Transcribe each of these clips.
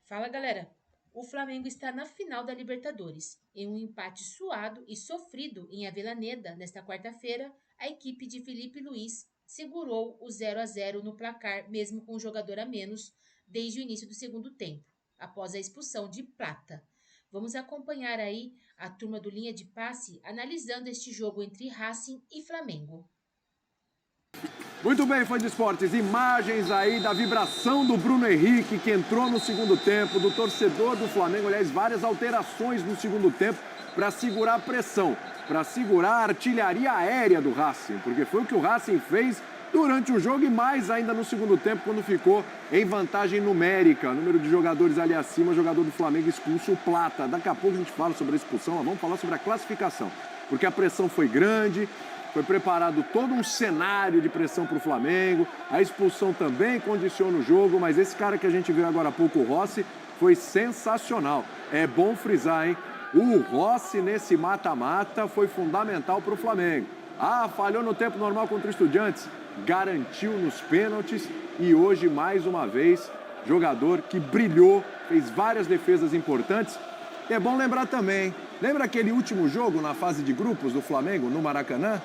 Fala, galera! O Flamengo está na final da Libertadores. Em um empate suado e sofrido em Avellaneda nesta quarta-feira, a equipe de Felipe Luiz segurou o 0-0 no placar, mesmo com um jogador a menos, desde o início do segundo tempo, após a expulsão de Plata. Vamos acompanhar aí a turma do Linha de Passe analisando este jogo entre Racing e Flamengo. Muito bem, fã de esportes, imagens aí da vibração do Bruno Henrique, que entrou no segundo tempo, do torcedor do Flamengo, aliás, várias alterações no segundo tempo para segurar a pressão, para segurar a artilharia aérea do Racing, porque foi o que o Racing fez durante o jogo e mais ainda no segundo tempo, quando ficou em vantagem numérica. Número de jogadores ali acima, jogador do Flamengo expulso, o Plata. Daqui a pouco a gente fala sobre a expulsão, mas vamos falar sobre a classificação, porque a pressão foi grande. Foi preparado todo um cenário de pressão para o Flamengo. A expulsão também condiciona o jogo, mas esse cara que a gente viu agora há pouco, o Rossi, foi sensacional. É bom frisar, hein? O Rossi nesse mata-mata foi fundamental para o Flamengo. Falhou no tempo normal contra o Estudiantes, garantiu nos pênaltis e hoje, mais uma vez, jogador que brilhou, fez várias defesas importantes. E é bom lembrar também, hein? Lembra aquele último jogo na fase de grupos do Flamengo, no Maracanã?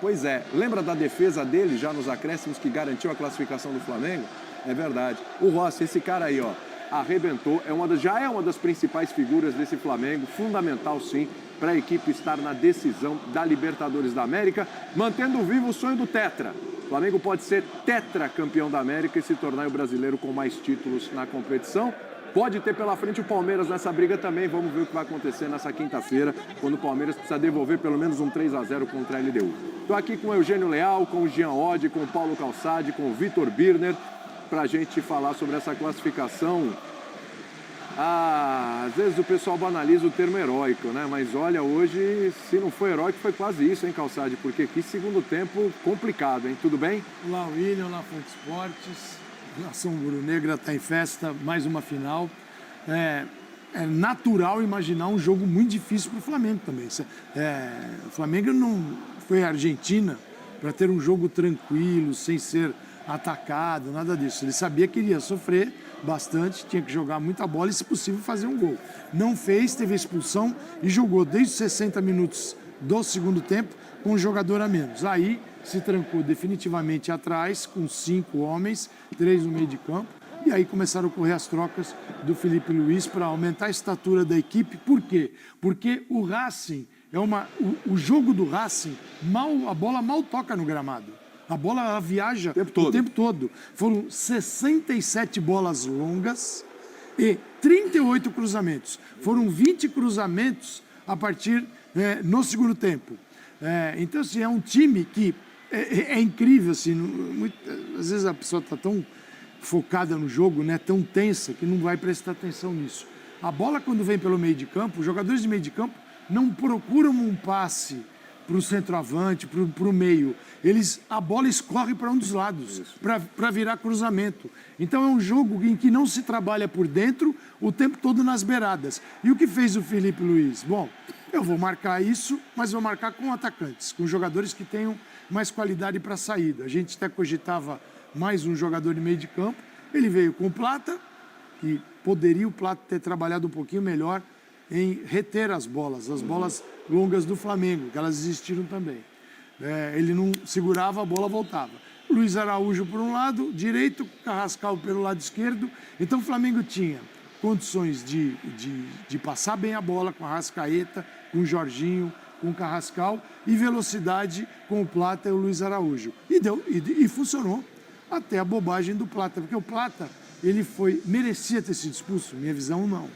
Pois é, lembra da defesa dele já nos acréscimos que garantiu a classificação do Flamengo? É verdade. O Rossi, esse cara aí, ó, arrebentou, já é uma das principais figuras desse Flamengo, fundamental sim, para a equipe estar na decisão da Libertadores da América, mantendo vivo o sonho do Tetra. O Flamengo pode ser tetracampeão da América e se tornar o brasileiro com mais títulos na competição. Pode ter pela frente o Palmeiras nessa briga também. Vamos ver o que vai acontecer nessa quinta-feira, quando o Palmeiras precisa devolver pelo menos um 3-0 contra a LDU. Estou aqui com o Eugênio Leal, com o Jean Oddi, com o Paulo Calçade, com o Vitor Birner, para a gente falar sobre essa classificação. Às vezes o pessoal banaliza o termo heróico, né? Mas olha, hoje, se não foi heróico, foi quase isso, hein, Calçade? Porque que segundo tempo complicado, hein? Tudo bem? Olá, William, olá, Fonte Esportes. Nação Rubro-Negra está em festa, mais uma final. É natural imaginar um jogo muito difícil para o Flamengo também. O Flamengo não foi à Argentina para ter um jogo tranquilo, sem ser atacado, nada disso. Ele sabia que iria sofrer bastante, tinha que jogar muita bola e, se possível, fazer um gol. Não fez, teve a expulsão e jogou desde os 60 minutos do segundo tempo com um jogador a menos. Aí se trancou definitivamente atrás, com 5 homens, 3 no meio de campo, e aí começaram a ocorrer as trocas do Felipe Luiz para aumentar a estatura da equipe. Por quê? Porque o Racing, o jogo do Racing, a bola mal toca no gramado. A bola ela viaja o tempo todo. Foram 67 bolas longas e 38 cruzamentos. Foram 20 cruzamentos a partir no segundo tempo. Então, assim, é um time que é incrível, assim, às vezes a pessoa está tão focada no jogo, né, tão tensa, que não vai prestar atenção nisso. A bola, quando vem pelo meio de campo, os jogadores de meio de campo não procuram um passe para o centroavante, para o meio. A bola escorre para um dos lados, para virar cruzamento. Então é um jogo em que não se trabalha por dentro o tempo todo nas beiradas. E o que fez o Felipe Luiz? Bom, eu vou marcar isso, mas vou marcar com atacantes, com jogadores que tenham mais qualidade para a saída. A gente até cogitava mais um jogador de meio de campo. Ele veio com o Plata, que poderia o Plata ter trabalhado um pouquinho melhor em reter as bolas longas do Flamengo, que elas existiram também. Ele não segurava, a bola voltava. Luiz Araújo por um lado, direito, Carrascal pelo lado esquerdo. Então o Flamengo tinha condições de passar bem a bola com a Arrascaeta, com o Jorginho, com o Carrascal, e velocidade com o Plata e o Luiz Araújo. E funcionou até a bobagem do Plata, porque o Plata merecia ter sido expulso, minha visão não.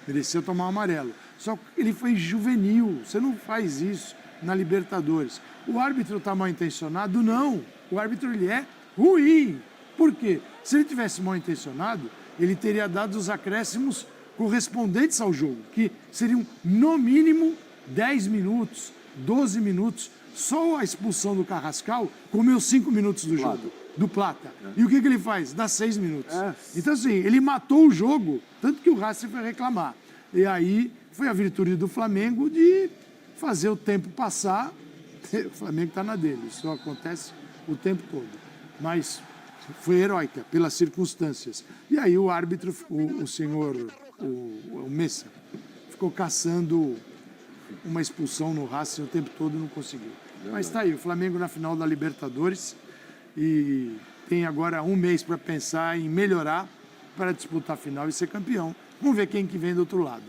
Merecia tomar um amarelo. Só que ele foi juvenil, você não faz isso na Libertadores. O árbitro está mal intencionado? Não. O árbitro ele é ruim. Por quê? Se ele tivesse mal intencionado, ele teria dado os acréscimos correspondentes ao jogo, que seriam no mínimo 10 minutos, 12 minutos. Só a expulsão do Carrascal comeu 5 minutos do jogo, do Plata. E o que ele faz? Dá 6 minutos. Então, assim, ele matou o jogo, tanto que o Racing foi reclamar. E aí foi a virtude do Flamengo de fazer o tempo passar. O Flamengo está na dele, isso acontece o tempo todo. Mas Foi heróica, pelas circunstâncias. E aí o árbitro, o senhor, o Messa, ficou caçando uma expulsão no Racing o tempo todo e não conseguiu. Mas está aí, o Flamengo na final da Libertadores e tem agora um mês para pensar em melhorar para disputar a final e ser campeão. Vamos ver quem que vem do outro lado.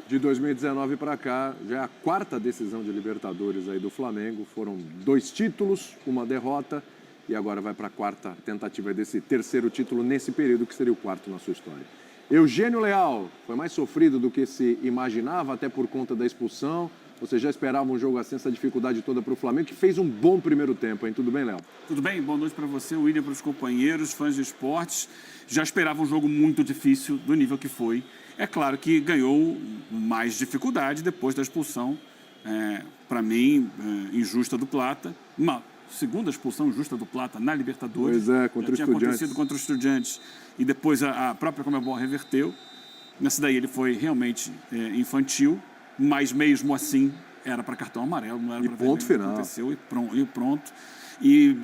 De 2019 para cá, já é a 4ª decisão de Libertadores aí do Flamengo. Foram 2 títulos, uma derrota e agora vai para a 4ª tentativa desse 3º título nesse período que seria o 4º na sua história. Eugênio Leal, foi mais sofrido do que se imaginava, até por conta da expulsão. Você já esperava um jogo assim, essa dificuldade toda para o Flamengo, que fez um bom primeiro tempo, hein? Tudo bem, Léo? Tudo bem? Boa noite para você, William, para os companheiros, fãs de esportes. Já esperava um jogo muito difícil, do nível que foi. É claro que ganhou mais dificuldade depois da expulsão, para mim, injusta do Plata. Uma segunda expulsão injusta do Plata na Libertadores. Pois é, contra o Tinha Estudiantes. acontecido contra os Estudiantes. E depois a própria Conmebol reverteu. Nessa daí ele foi realmente infantil, mas mesmo assim era para cartão amarelo, não era para vermelho. Ponto final. Aconteceu e pronto. E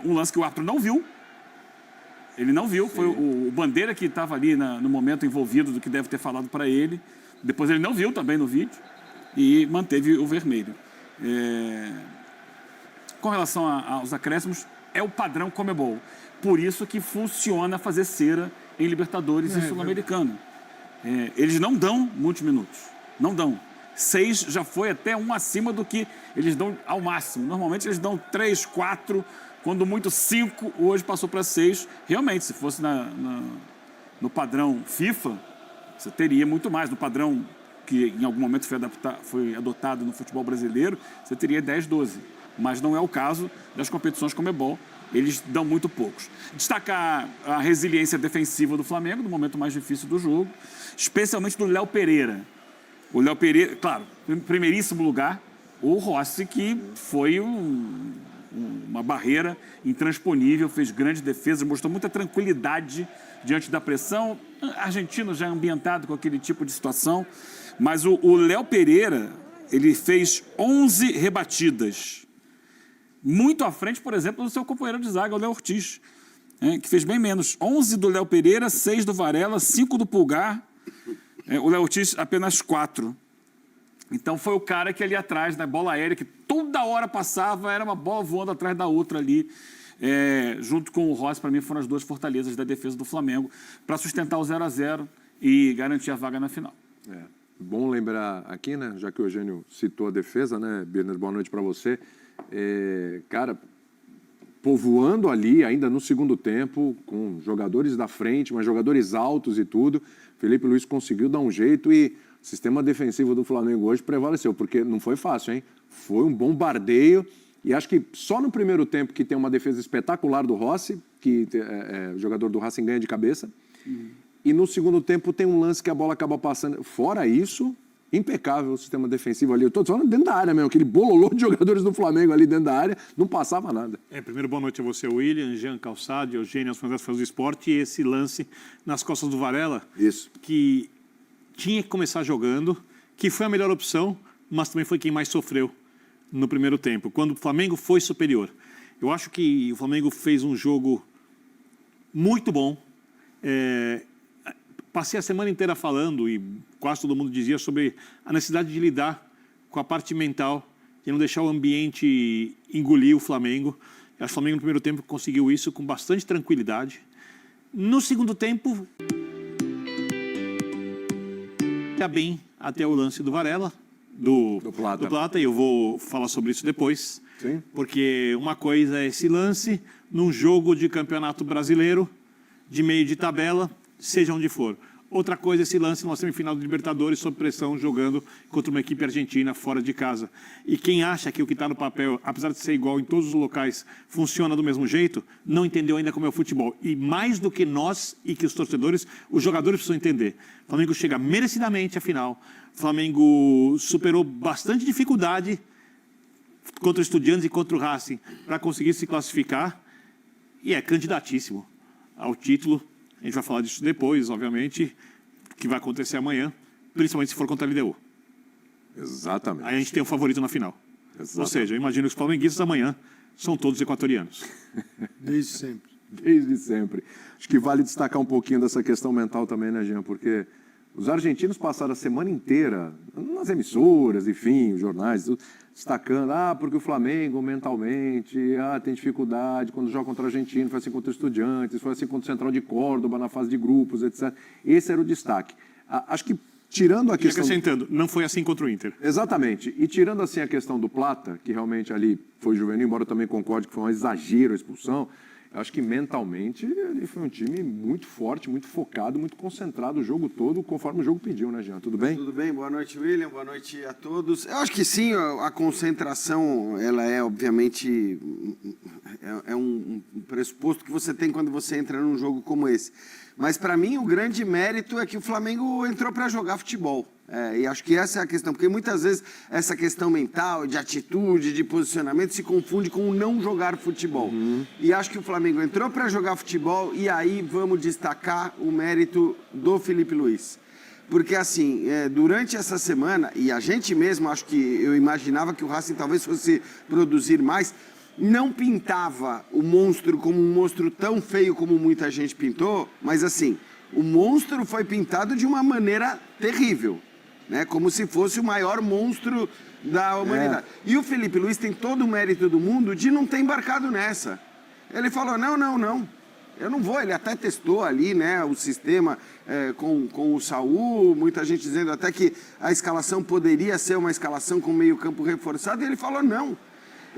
um lance que o árbitro não viu. Ele não viu, foi o Bandeira que estava ali no momento envolvido do que deve ter falado para ele. Depois ele não viu também no vídeo e manteve o vermelho. Com relação aos acréscimos, é o padrão Conmebol. Por isso que funciona fazer cera em Libertadores e Sul-Americano. Eles não dão muitos minutos. Não dão. 6 já foi até um acima do que eles dão ao máximo. Normalmente eles dão 3, 4, quando muito 5, hoje passou para 6. Realmente, se fosse no padrão FIFA, você teria muito mais. No padrão que em algum momento foi adotado no futebol brasileiro, você teria 10, 12. Mas não é o caso das competições Conmebol. Eles dão muito poucos. Destacar a resiliência defensiva do Flamengo, no momento mais difícil do jogo, especialmente do Léo Pereira. O Léo Pereira, claro, em primeiríssimo lugar, o Rossi, que foi uma barreira intransponível, fez grandes defesas, mostrou muita tranquilidade diante da pressão. Argentino já ambientado com aquele tipo de situação. Mas o Léo Pereira, ele fez 11 rebatidas. Muito à frente, por exemplo, do seu companheiro de zaga, o Léo Ortiz, que fez bem menos. 11 do Léo Pereira, 6 do Varela, 5 do Pulgar. O Léo Ortiz, apenas 4. Então, foi o cara que ali atrás, da bola aérea, que toda hora passava, era uma bola voando atrás da outra ali. Junto com o Rossi, para mim, foram as 2 fortalezas da defesa do Flamengo, para sustentar o 0-0 e garantir a vaga na final. Bom lembrar aqui, né, já que o Eugênio citou a defesa, né, Birner, boa noite para você. Cara, povoando ali, ainda no segundo tempo, com jogadores da frente, mas jogadores altos e tudo, Felipe Luiz conseguiu dar um jeito e o sistema defensivo do Flamengo hoje prevaleceu, porque não foi fácil, hein? Foi um bombardeio e acho que só no primeiro tempo que tem uma defesa espetacular do Rossi, que o jogador do Racing ganha de cabeça, e no segundo tempo tem um lance que a bola acaba passando. Fora isso, impecável o sistema defensivo ali. Eu estou falando dentro da área mesmo, aquele bololô de jogadores do Flamengo ali dentro da área, não passava nada. Primeiro, boa noite a você, William, Jean Calçado, Eugênio, as fãs do esporte, e esse lance nas costas do Varela, Isso. que tinha que começar jogando, que foi a melhor opção, mas também foi quem mais sofreu no primeiro tempo, quando o Flamengo foi superior. Eu acho que o Flamengo fez um jogo muito bom. Passei a semana inteira falando, e quase todo mundo dizia, sobre a necessidade de lidar com a parte mental e não deixar o ambiente engolir o Flamengo. Acho que o Flamengo no primeiro tempo conseguiu isso com bastante tranquilidade. No segundo tempo, ia bem até o lance do Varela, do Plata, e eu vou falar sobre isso depois. Sim. Porque uma coisa é esse lance num jogo de campeonato brasileiro, de meio de tabela, seja onde for. Outra coisa é esse lance numa semifinal de Libertadores, sob pressão, jogando contra uma equipe argentina fora de casa. E quem acha que o que está no papel, apesar de ser igual em todos os locais, funciona do mesmo jeito, não entendeu ainda como é o futebol. E mais do que nós e que os torcedores, os jogadores precisam entender. O Flamengo chega merecidamente à final. O Flamengo superou bastante dificuldade contra o Estudiantes e contra o Racing para conseguir se classificar. E é candidatíssimo ao título. A gente vai falar disso depois, obviamente, que vai acontecer amanhã, principalmente se for contra a LDU. Exatamente. Aí a gente tem o favorito na final. Exatamente. Ou seja, eu imagino que os flamenguistas amanhã são todos equatorianos. Desde sempre. Desde sempre. Acho que vale destacar um pouquinho dessa questão mental também, né, Jean? Porque os argentinos passaram a semana inteira nas emissoras, enfim, os jornais, tudo, destacando, porque o Flamengo mentalmente tem dificuldade quando joga contra o Argentino, foi assim contra o Estudiantes, foi assim contra o Central de Córdoba na fase de grupos, etc. Esse era o destaque. Acho que tirando a E questão... acrescentando, não foi assim contra o Inter. Exatamente. E tirando assim a questão do Plata, que realmente ali foi juvenil, embora eu também concorde que foi um exagero a expulsão, eu acho que mentalmente ele foi um time muito forte, muito focado, muito concentrado o jogo todo, conforme o jogo pediu, né, Jean? Tudo bem? Tudo bem, boa noite, William, boa noite a todos. Eu acho que sim, a concentração, ela é obviamente um pressuposto que você tem quando você entra num jogo como esse. Mas para mim o grande mérito é que o Flamengo entrou para jogar futebol. E acho que essa é a questão, porque muitas vezes essa questão mental, de atitude, de posicionamento se confunde com o não jogar futebol. E acho que o Flamengo entrou para jogar futebol e aí vamos destacar o mérito do Felipe Luiz. Porque assim, durante essa semana, e a gente mesmo, acho que eu imaginava que o Racing talvez fosse produzir mais, não pintava o monstro como um monstro tão feio como muita gente pintou, mas assim, o monstro foi pintado de uma maneira terrível, né? Como se fosse o maior monstro da humanidade. E o Felipe Luiz tem todo o mérito do mundo de não ter embarcado nessa. Ele falou, não, eu não vou. Ele até testou ali, né, o sistema com o Saul, muita gente dizendo até que a escalação poderia ser uma escalação com meio campo reforçado, e ele falou, não.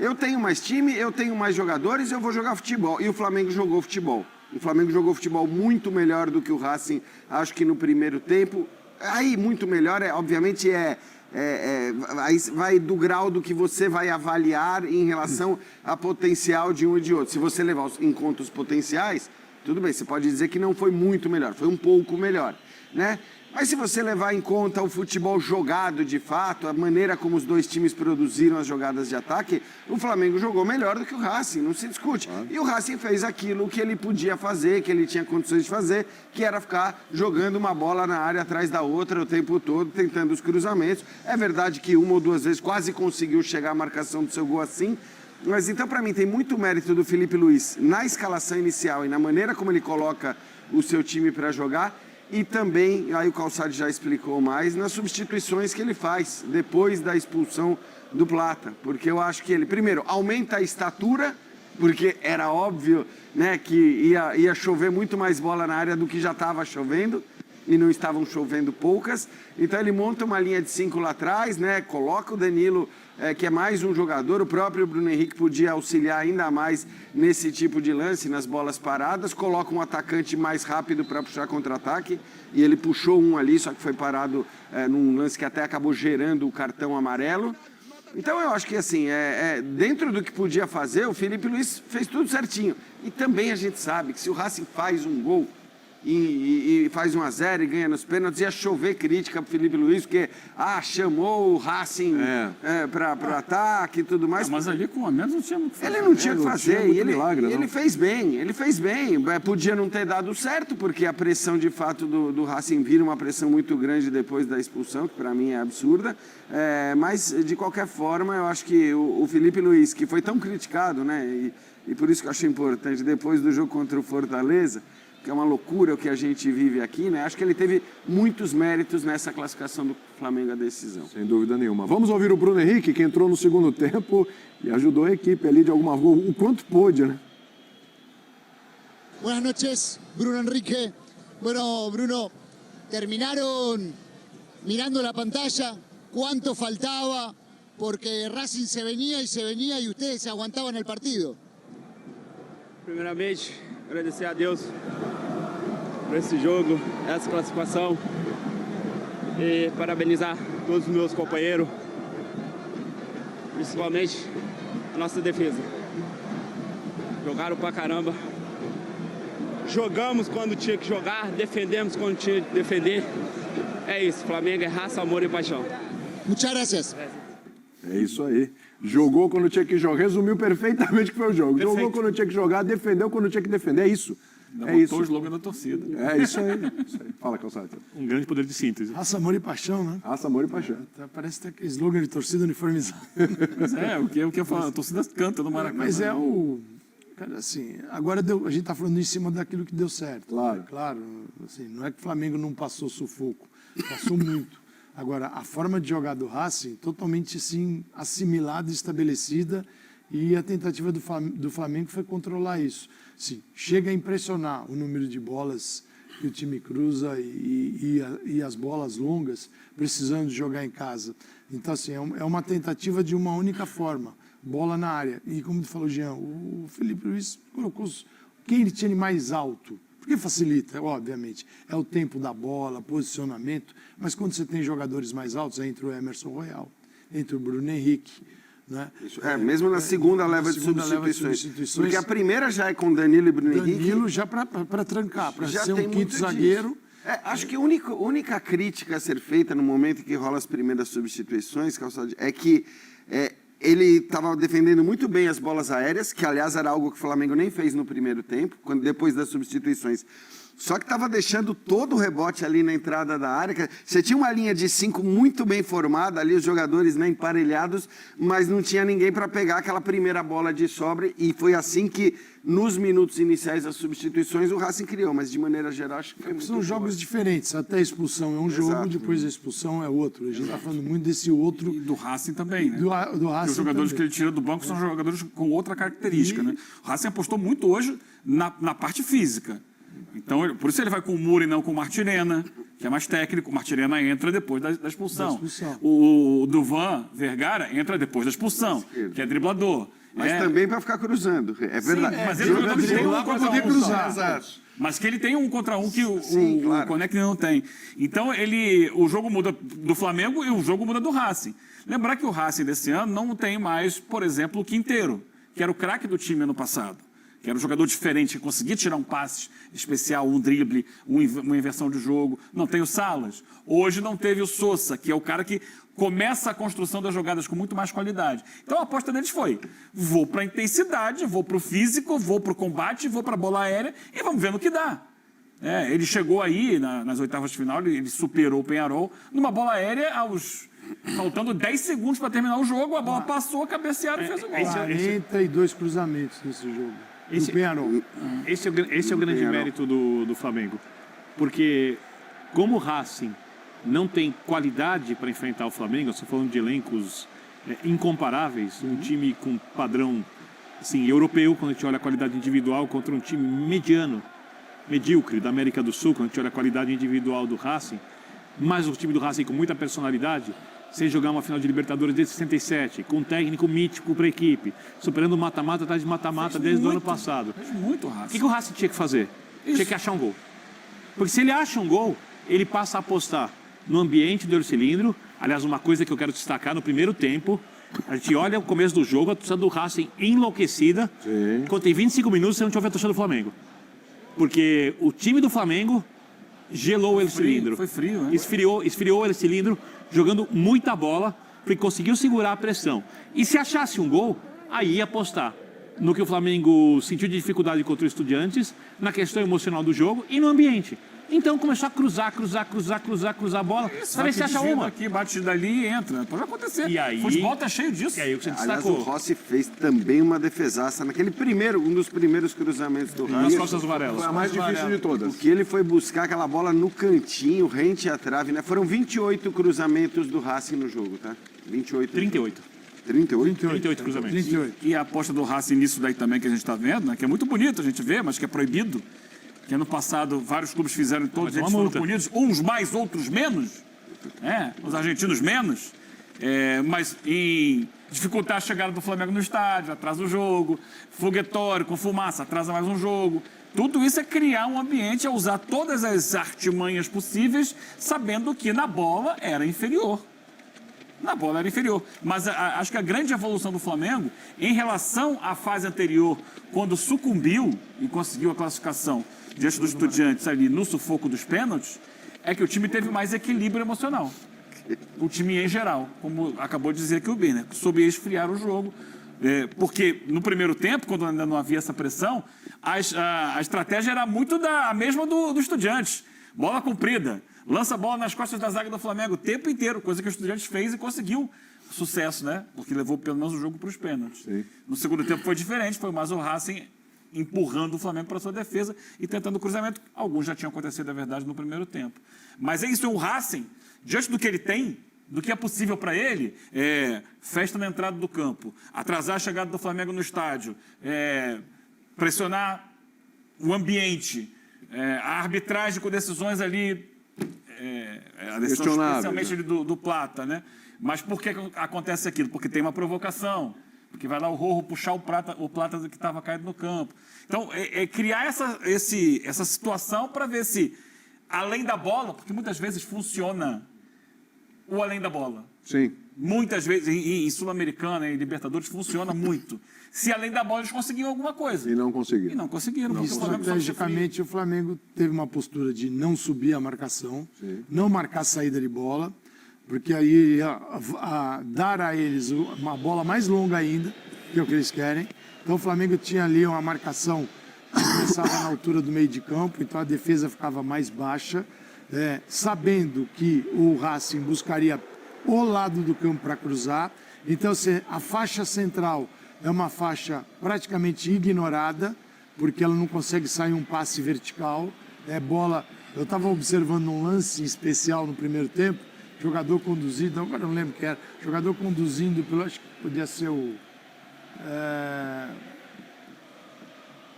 Eu tenho mais time, eu tenho mais jogadores, eu vou jogar futebol. E o Flamengo jogou futebol. O Flamengo jogou futebol muito melhor do que o Racing, acho que no primeiro tempo. Aí, muito melhor, obviamente, aí vai do grau do que você vai avaliar em relação a potencial de um e de outro. Se você levar em conta os potenciais, tudo bem, você pode dizer que não foi muito melhor, foi um pouco melhor, né? Mas se você levar em conta o futebol jogado de fato, a maneira como os dois times produziram as jogadas de ataque, o Flamengo jogou melhor do que o Racing, não se discute. E o Racing fez aquilo que ele podia fazer, que ele tinha condições de fazer, que era ficar jogando uma bola na área atrás da outra o tempo todo, tentando os cruzamentos. É verdade que uma ou duas vezes quase conseguiu chegar à marcação do seu gol assim, mas então para mim tem muito mérito do Felipe Luiz na escalação inicial e na maneira como ele coloca o seu time para jogar. E também, aí o Calçade já explicou mais, nas substituições que ele faz depois da expulsão do Plata. Porque eu acho que ele, primeiro, aumenta a estatura, porque era óbvio, né, que ia chover muito mais bola na área do que já estava chovendo, e não estavam chovendo poucas. Então ele monta uma linha de 5 lá atrás, né, coloca o Danilo, que é mais um jogador, o próprio Bruno Henrique podia auxiliar ainda mais nesse tipo de lance, nas bolas paradas, coloca um atacante mais rápido para puxar contra-ataque, e ele puxou um ali, só que foi parado num lance que até acabou gerando o cartão amarelo. Então eu acho que assim, dentro do que podia fazer, o Felipe Luiz fez tudo certinho. E também a gente sabe que se o Racing faz um gol, e faz 1-0 e ganha nos pênaltis, ia chover crítica pro Felipe Luiz, porque chamou o Racing para ataque e tudo mais. Mas ali com a menos não tinha muito que fazer. Ele não tinha o que fazer, e ele fez bem, podia não ter dado certo, porque a pressão de fato do Racing vira uma pressão muito grande depois da expulsão, que para mim é absurda, mas de qualquer forma eu acho que o Felipe Luiz, que foi tão criticado, né, e por isso que eu acho importante, depois do jogo contra o Fortaleza, que é uma loucura o que a gente vive aqui, né? Acho que ele teve muitos méritos nessa classificação do Flamengo à decisão. Sem dúvida nenhuma. Vamos ouvir o Bruno Henrique, que entrou no segundo tempo e ajudou a equipe ali de alguma forma, o quanto pôde, né? Buenas noches, Bruno Henrique. Bueno, Bruno, terminaron mirando la pantalla, cuánto faltaba, porque Racing se venía y ustedes aguantaban el partido. Primeiramente, agradecer a Deus por esse jogo, essa classificação e parabenizar todos os meus companheiros, principalmente a nossa defesa. Jogaram pra caramba, jogamos quando tinha que jogar, defendemos quando tinha que defender. É isso, Flamengo é raça, amor e paixão. Muchas gracias. É isso aí. Jogou quando tinha que jogar, resumiu perfeitamente o que foi o jogo. Perfeito. Jogou quando tinha que jogar, defendeu quando tinha que defender. É isso. Ainda botou o slogan da torcida. É isso aí. Fala, Calçado. Um grande poder de síntese. Raça, amor e paixão, né? Raça, amor e paixão. Parece até aquele slogan de torcida uniformizada. O que eu falo, a torcida canta no Maracanã. Mas Cara, assim, agora a gente está falando em cima daquilo que deu certo. Claro. Né? Claro, assim, não é que o Flamengo não passou sufoco, passou muito. Agora, a forma de jogar do Racing, totalmente assim, assimilada, estabelecida, e a tentativa do Flamengo foi controlar isso. Sim, chega a impressionar o número de bolas que o time cruza e as bolas longas, precisando de jogar em casa. Então, assim, é uma tentativa de uma única forma, bola na área. E como tu falou, Jean, o Felipe Luiz colocou quem ele tinha mais alto, porque facilita, obviamente, é o tempo da bola, posicionamento, mas quando você tem jogadores mais altos, aí entra o Emerson Royal, entra o Bruno Henrique, né? Mesmo na segunda leva de substituições. Porque a primeira já é com Danilo e Bruno Henrique. Danilo já para trancar, para Já ser tem um muito quinto disso. zagueiro. Acho que a única crítica a ser feita no momento em que rola as primeiras substituições, Calçade, é que ele estava defendendo muito bem as bolas aéreas, que aliás era algo que o Flamengo nem fez no primeiro tempo, depois das substituições. Só que estava deixando todo o rebote ali na entrada da área. Você tinha uma linha de 5 muito bem formada, ali os jogadores, né, emparelhados, mas não tinha ninguém para pegar aquela primeira bola de sobra. E foi assim que, nos minutos iniciais das substituições, o Racing criou. Mas, de maneira geral, acho que foi muito São jogos diferentes. Até a expulsão é um jogo, depois a expulsão é outro. A gente está falando muito desse outro. E do Racing também, né? Do Porque Racing os jogadores também. que ele tira do banco são jogadores com outra característica, né? O Racing apostou muito hoje na parte física. Então, por isso ele vai com o Muri e não com o Martirena, que é mais técnico. O Martirena entra depois da expulsão. O Duvan Vergara entra depois da expulsão, que é driblador. Mas também para ficar cruzando. É verdade. Sim, mas ele tem um para poder cruzar. Exato. Mas que ele tem um contra um que o claro. Conec não tem. Então, o jogo muda do Flamengo e o jogo muda do Racing. Lembrar que o Racing desse ano não tem mais, por exemplo, o Quinteiro, que era o craque do time ano passado. Que era um jogador diferente, que conseguia tirar um passe especial, um drible, uma inversão de jogo. Não tem o Salas. Hoje não teve o Sousa, que é o cara que começa a construção das jogadas com muito mais qualidade. Então a aposta deles foi: vou para a intensidade, vou para o físico, vou para o combate, vou para a bola aérea e vamos ver no que dá. Ele chegou aí, nas oitavas de final, ele superou o Peñarol numa bola aérea faltando 10 segundos para terminar o jogo, a bola passou, cabecearam e fez o gol. 42 cruzamentos nesse jogo. Esse é o grande mérito do Flamengo. Porque, como o Racing não tem qualidade para enfrentar o Flamengo, estou falando de elencos incomparáveis, um time com padrão assim, europeu, quando a gente olha a qualidade individual, contra um time medíocre da América do Sul, quando a gente olha a qualidade individual do Racing, mas o time do Racing com muita personalidade, sem jogar uma final de Libertadores desde 67, com um técnico mítico para a equipe, superando mata-mata atrás de mata-mata desde o ano passado. Fez muito O Racing. que o Racing tinha que fazer? Tinha que achar um gol. Porque se ele acha um gol, ele passa a apostar no ambiente do Eurocilindro. Aliás, uma coisa que eu quero destacar no primeiro tempo, a gente olha o começo do jogo, a torcida do Racing enlouquecida. Quando tem 25 minutos, você não tinha ouvido a torcida do Flamengo. Porque o time do Flamengo gelou o Eurocilindro. Foi frio, né? Esfriou o Eurocilindro, jogando muita bola, porque conseguiu segurar a pressão. E se achasse um gol, aí ia apostar no que o Flamengo sentiu de dificuldade contra o Estudiantes, na questão emocional do jogo e no ambiente. Então começou a cruzar a bola, para ver se acha uma. Aqui, bate dali e entra. Pode acontecer. E aí- O futebol tá cheio disso. E aí o que você Aliás, o destacou? Rossi fez também uma defesaça naquele um dos primeiros cruzamentos do Nas Racing. costas do Varela. Foi a mais difícil de todas. Porque ele foi buscar aquela bola no cantinho, rente à trave, né? Foram 28 cruzamentos do Racing no jogo, tá? 28. 38. 38? 38 cruzamentos. 38. E a aposta do Racing nisso daí também que a gente está vendo, né, que é muito bonito a gente ver, mas que é proibido. Que ano passado vários clubes fizeram e todos Mas eles uma foram multa. punidos, uns mais, outros menos. Os argentinos menos. Mas em dificultar a chegada do Flamengo no estádio, atrasa o jogo, foguetório com fumaça, atrasa mais um jogo. Tudo isso é criar um ambiente, é usar todas as artimanhas possíveis, sabendo que na bola era inferior. Na bola era inferior. Mas acho que a grande evolução do Flamengo, em relação à fase anterior, quando sucumbiu e conseguiu a classificação diante dos Estudiantes ali no sufoco dos pênaltis, é que o time teve mais equilíbrio emocional. O time em geral, como acabou de dizer aqui o Ben, né? Soube esfriar o jogo. Porque no primeiro tempo, quando ainda não havia essa pressão, a estratégia era muito a mesma do Estudiantes. Bola comprida. Lança a bola nas costas da zaga do Flamengo o tempo inteiro, coisa que o Estudiantes fez e conseguiu sucesso, né? Porque levou pelo menos o jogo para os pênaltis. Sim. No segundo tempo foi diferente, foi mais o Racing empurrando o Flamengo para sua defesa e tentando o cruzamento. Alguns já tinham acontecido, é verdade, no primeiro tempo. Mas é isso, o Racing, diante do que ele tem, do que é possível para ele, festa na entrada do campo, atrasar a chegada do Flamengo no estádio, pressionar o ambiente, a arbitragem com decisões ali, a decisão especialmente ali do Plata, né? Mas por que acontece aquilo? Porque tem uma provocação, porque vai lá o Rojo puxar o Plata que estava caído no campo. Então, criar essa situação para ver se, além da bola, porque muitas vezes funciona o além da bola. Sim. Muitas vezes, em Sul-Americana, em Libertadores, funciona muito. Se além da bola eles conseguiam alguma coisa. E não conseguiram. E não conseguiram. porque o Flamengo só Estrategicamente, o Flamengo teve uma postura de não subir a marcação, não marcar saída de bola, porque aí ia dar a eles uma bola mais longa ainda, que é o que eles querem. Então o Flamengo tinha ali uma marcação que começava na altura do meio de campo, então a defesa ficava mais baixa, sabendo que o Racing buscaria o lado do campo para cruzar. Então a faixa central é uma faixa praticamente ignorada, porque ela não consegue sair um passe vertical. Bola. Eu estava observando um lance especial no primeiro tempo, jogador conduzido, agora não lembro quem era, jogador conduzindo pelo, acho que podia ser o...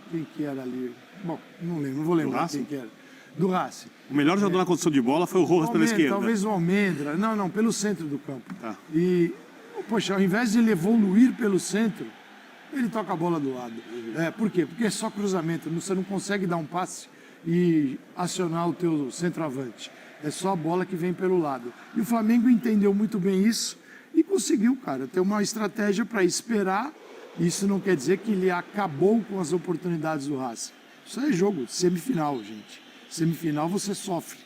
quem que era ali? Bom, não lembro, não vou lembrar quem que era. Do Racing. O melhor jogador na condição de bola foi o Rojas pela esquerda. Talvez o Almendra. Não, pelo centro do campo. Tá. E, poxa, ao invés de ele evoluir pelo centro, ele toca a bola do lado. Por quê? Porque é só cruzamento. Você não consegue dar um passe e acionar o teu centroavante. É só a bola que vem pelo lado. E o Flamengo entendeu muito bem isso e conseguiu, cara, ter uma estratégia para esperar. Isso não quer dizer que ele acabou com as oportunidades do Racing. Isso é jogo, semifinal, gente. Semifinal você sofre.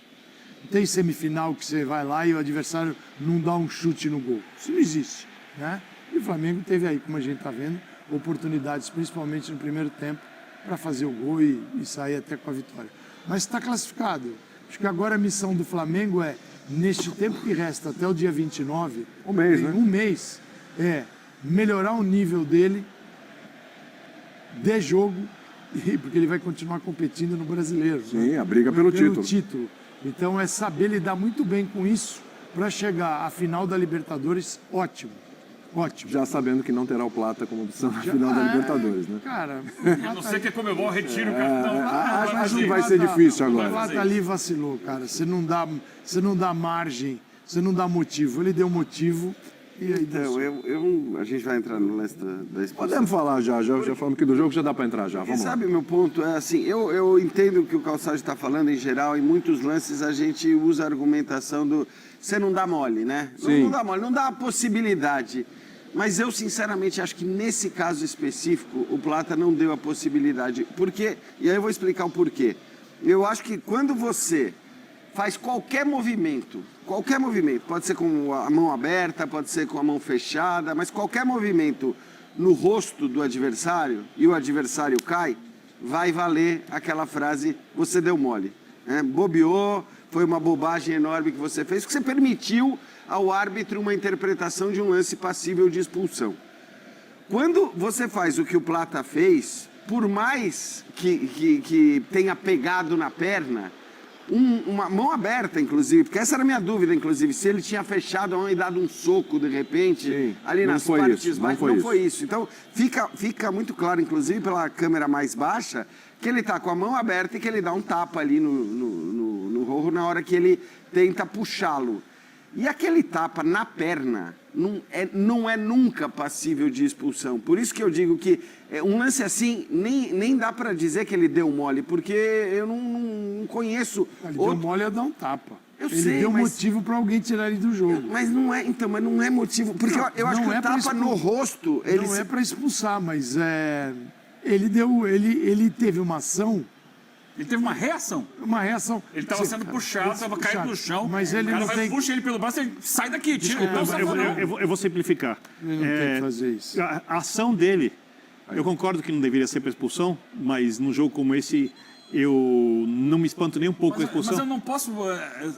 Não tem semifinal que você vai lá e o adversário não dá um chute no gol. Isso não existe, né? E o Flamengo teve aí, como a gente está vendo, oportunidades, principalmente no primeiro tempo, para fazer o gol e sair até com a vitória. Mas está classificado. Acho que agora a missão do Flamengo é, neste tempo que resta até o dia 29, um mês, melhorar o nível dele de jogo, porque ele vai continuar competindo no Brasileiro. Sim, né? a briga pelo título. Então é saber lidar muito bem com isso para chegar à final da Libertadores, ótimo. Já sabendo que não terá o Plata como opção na final da Libertadores, né? Cara, A não ser que a Comebol retire o cartão. Acho que vai ser difícil agora. O Plata ali vacilou, cara. Você não dá margem, você não dá motivo. Ele deu motivo e aí Então, a gente vai entrar no lance da expulsão. Podemos falar já falamos aqui do jogo, já dá para entrar já. Vamos lá. Sabe, meu ponto é assim, eu entendo o que o Calçado está falando em geral, em muitos lances a gente usa a argumentação do você não dá mole, né? Não dá mole, não dá a possibilidade. Mas eu, sinceramente, acho que nesse caso específico, o Plata não deu a possibilidade. Por quê? E aí eu vou explicar o porquê. Eu acho que quando você faz qualquer movimento, pode ser com a mão aberta, pode ser com a mão fechada, mas qualquer movimento no rosto do adversário e o adversário cai, vai valer aquela frase, você deu mole. Bobeou, foi uma bobagem enorme que você fez, que você permitiu ao árbitro uma interpretação de um lance passível de expulsão. Quando você faz o que o Plata fez, por mais que tenha pegado na perna, uma mão aberta, inclusive, porque essa era a minha dúvida, inclusive, se ele tinha fechado a mão e dado um soco, de repente, ali nas partes baixas, não foi isso. Então, fica muito claro, inclusive, pela câmera mais baixa, que ele está com a mão aberta e que ele dá um tapa ali no Rojo na hora que ele tenta puxá-lo. E aquele tapa na perna não é nunca passível de expulsão. Por isso que eu digo que um lance assim, nem dá para dizer que ele deu mole, porque eu não conheço... Ele deu mole a dar um tapa. Ele sei, deu motivo para alguém tirar ele do jogo. Mas não é motivo. Porque eu acho que o tapa no rosto... Não é para expulsar, mas ele teve uma ação... Ele teve uma reação. Ele estava sendo puxado, estava caído no chão. Mas ele o cara puxa ele pelo braço e sai daqui. Eu vou simplificar. Ele não tem que fazer isso. A ação dele, eu concordo que não deveria ser para expulsão, mas num jogo como esse, eu não me espanto nem um pouco com a Mas eu expulsão. não posso.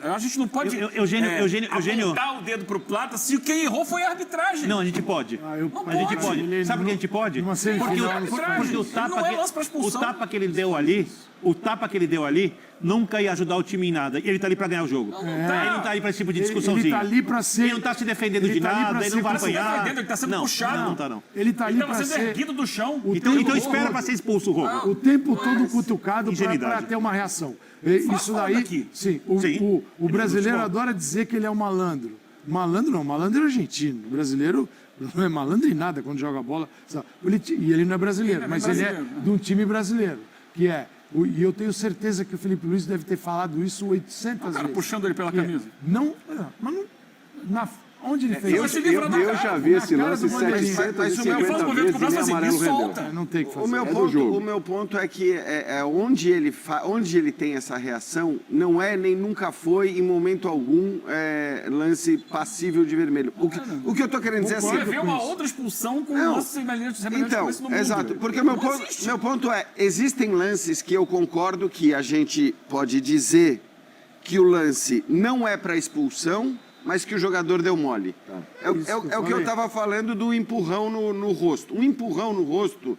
A gente não pode Eugênio. apontar o dedo pro Plata se quem errou foi a arbitragem. Não, a gente pode. Não A gente pode. pode. Ele Sabe por que a gente pode? numa Porque semifinal, o tapa, não é lance pra expulsão. o tapa que ele deu ali, nunca ia ajudar o time em nada. E ele tá ali pra ganhar o jogo. tá. Ele não tá ali pra esse tipo de Ele discussãozinha. tá ali pra ser... Ele não tá se defendendo ele de tá ali nada, pra ele ser não vai pra- apanhar. Ele tá sendo não, puxado. Não, tá não. Ele tá ali Ele pra tava sendo ser... erguido do chão. Então espera pra ser expulso o Rogo. O tempo todo cutucado para Ingenuidade. ter uma reação. Isso fala daí, daqui. sim, Sim. o brasileiro adora dizer que ele é um malandro. Malandro não, malandro é argentino. O brasileiro não é malandro em nada quando joga bola. Sabe? E ele não é brasileiro, mas ele é de um time brasileiro. Que é, e eu tenho certeza que o Felipe Luiz deve ter falado isso 800 O cara vezes. puxando ele pela Que é, camisa. Não, mas não, onde ele fez eu isso? Eu já vi esse Na cara lance do Bandeirinha. 750 Mas vezes e nem assim, amarelo me rendeu. solta. Não tem o que fazer. O meu ponto é que onde ele tem essa reação, não é nem nunca foi, em momento algum, lance passível de vermelho. O que eu tô querendo dizer Você assim... vê uma outra expulsão com Não. lance semelhante Então, com esse no mundo. exato, porque o meu ponto é, existem lances que eu concordo que a gente pode dizer que o lance não é para expulsão, mas que o jogador deu mole. É o que eu estava falando do empurrão no rosto. Um empurrão no rosto,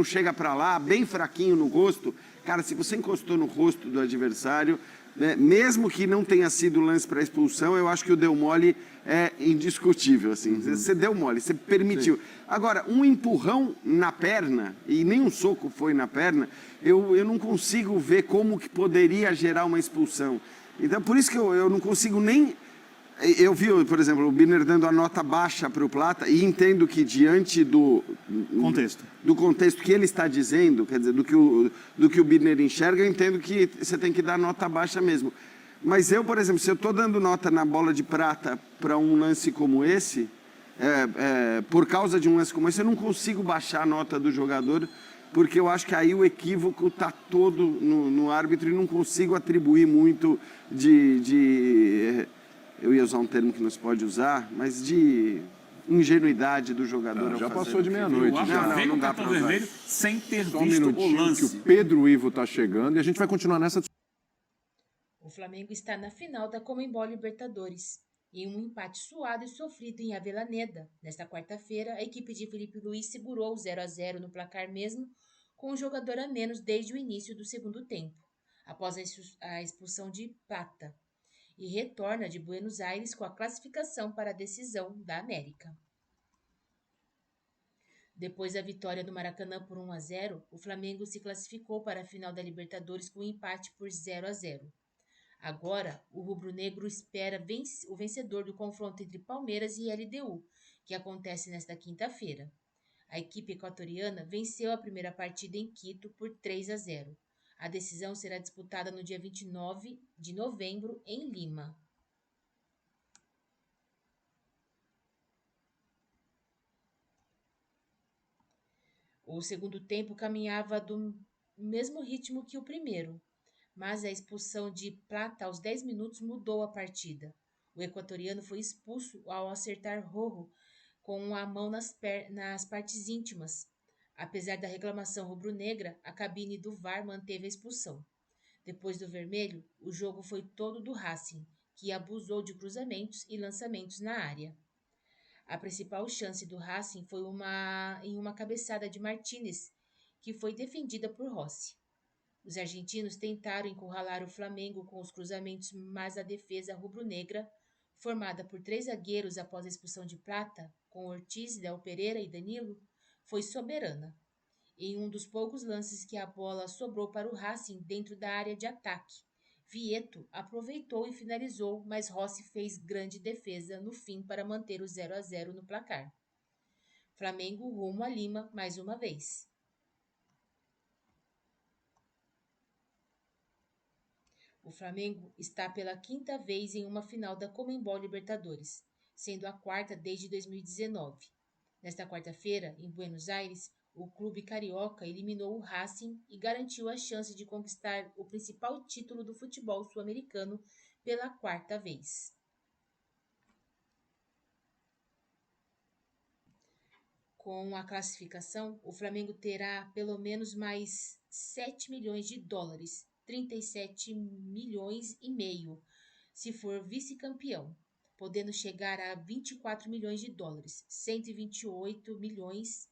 chega para lá, bem fraquinho no rosto, cara, se você encostou no rosto do adversário, né, mesmo que não tenha sido lance para expulsão, eu acho que o deu mole é indiscutível, assim. Você deu mole, você permitiu. Sim. Agora, um empurrão na perna, e nem um soco foi na perna, eu não consigo ver como que poderia gerar uma expulsão. Então, por isso que eu não consigo nem... Eu vi, por exemplo, o Birner dando a nota baixa para o Plata e entendo que diante do contexto que ele está dizendo, quer dizer, do que o Birner enxerga, eu entendo que você tem que dar nota baixa mesmo. Mas eu, por exemplo, se eu estou dando nota na bola de prata para um lance como esse, por causa de um lance como esse, eu não consigo baixar a nota do jogador, porque eu acho que aí o equívoco está todo no árbitro e não consigo atribuir muito eu ia usar um termo que não se pode usar, mas de ingenuidade do jogador. Já passou de meia-noite. Não dá para vermelho sem ter Só um visto o minutinho lance. que o Pedro Ivo está chegando e a gente vai continuar nessa discussão. O Flamengo está na final da Conmebol Libertadores. Em um empate suado e sofrido em Avellaneda, nesta quarta-feira, a equipe de Felipe Luiz segurou o 0-0 no placar mesmo, com um jogador a menos desde o início do segundo tempo, após a expulsão de Plata, e retorna de Buenos Aires com a classificação para a decisão da América. Depois da vitória do Maracanã por 1-0, o Flamengo se classificou para a final da Libertadores com um empate por 0-0. Agora, o rubro-negro espera o vencedor do confronto entre Palmeiras e LDU, que acontece nesta quinta-feira. A equipe equatoriana venceu a primeira partida em Quito por 3-0. A decisão será disputada no dia 29 de novembro, em Lima. O segundo tempo caminhava do mesmo ritmo que o primeiro, mas a expulsão de Plata aos 10 minutos mudou a partida. O equatoriano foi expulso ao acertar Rojo com a mão nas partes íntimas. Apesar da reclamação rubro-negra, a cabine do VAR manteve a expulsão. Depois do vermelho, o jogo foi todo do Racing, que abusou de cruzamentos e lançamentos na área. A principal chance do Racing foi em uma cabeçada de Martínez, que foi defendida por Rossi. Os argentinos tentaram encurralar o Flamengo com os cruzamentos, mas a defesa rubro-negra, formada por 3 zagueiros após a expulsão de Plata, com Ortiz, Léo Pereira e Danilo, foi soberana. Em um dos poucos lances que a bola sobrou para o Racing dentro da área de ataque, Vieto aproveitou e finalizou, mas Rossi fez grande defesa no fim para manter o 0-0 no placar. Flamengo rumo a Lima mais uma vez. O Flamengo está pela 5ª vez em uma final da Conmebol Libertadores, sendo a 4ª desde 2019. Nesta quarta-feira, em Buenos Aires, o clube carioca eliminou o Racing e garantiu a chance de conquistar o principal título do futebol sul-americano pela 4ª vez. Com a classificação, o Flamengo terá pelo menos mais 7 milhões de dólares, 37 milhões e meio, se for vice-campeão, podendo chegar a 24 milhões de dólares, 128 milhões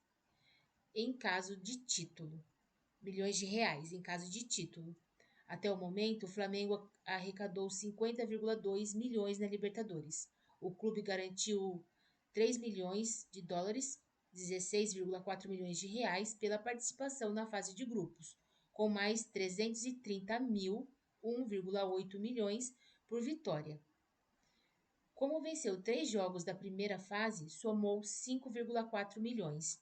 em caso de título, milhões de reais em caso de título. Até o momento, o Flamengo arrecadou 50,2 milhões na Libertadores. O clube garantiu 3 milhões de dólares, 16,4 milhões de reais, pela participação na fase de grupos, com mais 330 mil, 1,8 milhões, por vitória. Como venceu 3 jogos da primeira fase, somou 5,4 milhões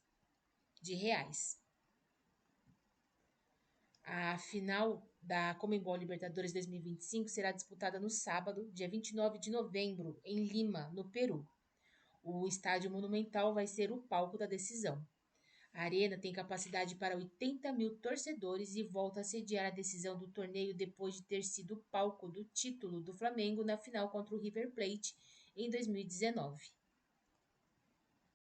de reais. A final da Conmebol Libertadores 2025 será disputada no sábado, dia 29 de novembro, em Lima, no Peru. O Estádio Monumental vai ser o palco da decisão. A arena tem capacidade para 80 mil torcedores e volta a sediar a decisão do torneio depois de ter sido palco do título do Flamengo na final contra o River Plate em 2019.